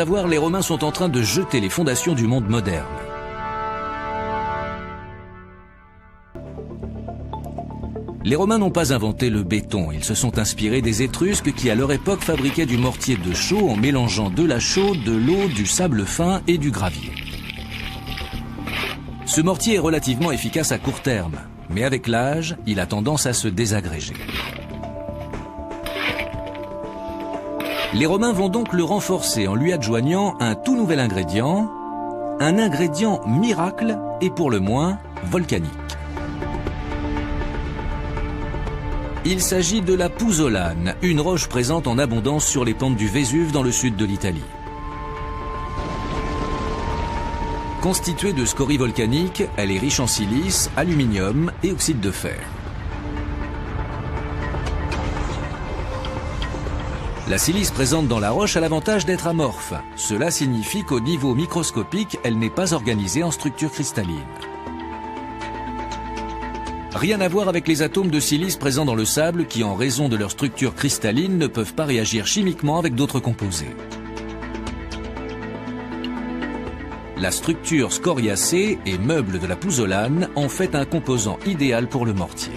Savoir, les Romains sont en train de jeter les fondations du monde moderne. Les Romains n'ont pas inventé le béton, ils se sont inspirés des Étrusques qui à leur époque fabriquaient du mortier de chaux en mélangeant de la chaux, de l'eau, du sable fin et du gravier. Ce mortier est relativement efficace à court terme, mais avec l'âge, il a tendance à se désagréger. Les Romains vont donc le renforcer en lui adjoignant un tout nouvel ingrédient, un ingrédient miracle et pour le moins volcanique. Il s'agit de la pouzzolane, une roche présente en abondance sur les pentes du Vésuve dans le sud de l'Italie. Constituée de scories volcaniques, elle est riche en silice, aluminium et oxyde de fer. La silice présente dans la roche a l'avantage d'être amorphe. Cela signifie qu'au niveau microscopique, elle n'est pas organisée en structure cristalline. Rien à voir avec les atomes de silice présents dans le sable qui, en raison de leur structure cristalline, ne peuvent pas réagir chimiquement avec d'autres composés. La structure scoriacée et meuble de la pouzzolane en fait un composant idéal pour le mortier.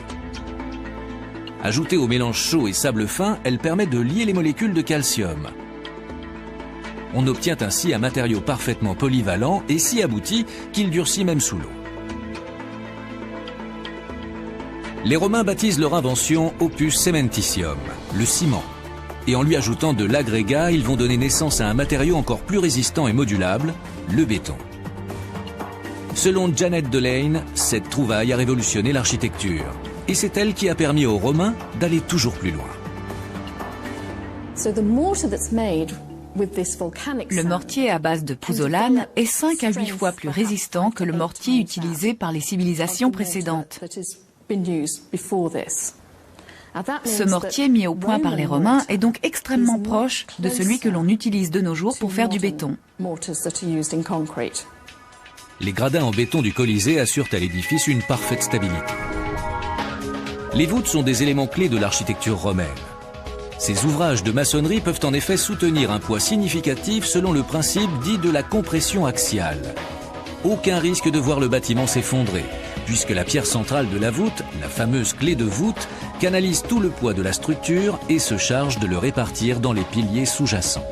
Ajoutée au mélange chaud et sable fin, elle permet de lier les molécules de calcium. On obtient ainsi un matériau parfaitement polyvalent et si abouti qu'il durcit même sous l'eau. Les Romains baptisent leur invention Opus Cementitium, le ciment. Et en lui ajoutant de l'agrégat, ils vont donner naissance à un matériau encore plus résistant et modulable, le béton. Selon Janet Delane, cette trouvaille a révolutionné l'architecture. Et c'est elle qui a permis aux Romains d'aller toujours plus loin. Le mortier à base de pouzzolane est 5 à 8 fois plus résistant que le mortier utilisé par les civilisations précédentes. Ce mortier mis au point par les Romains est donc extrêmement proche de celui que l'on utilise de nos jours pour faire du béton. Les gradins en béton du Colisée assurent à l'édifice une parfaite stabilité. Les voûtes sont des éléments clés de l'architecture romaine. Ces ouvrages de maçonnerie peuvent en effet soutenir un poids significatif selon le principe dit de la compression axiale. Aucun risque de voir le bâtiment s'effondrer, puisque la pierre centrale de la voûte, la fameuse clé de voûte, canalise tout le poids de la structure et se charge de le répartir dans les piliers sous-jacents.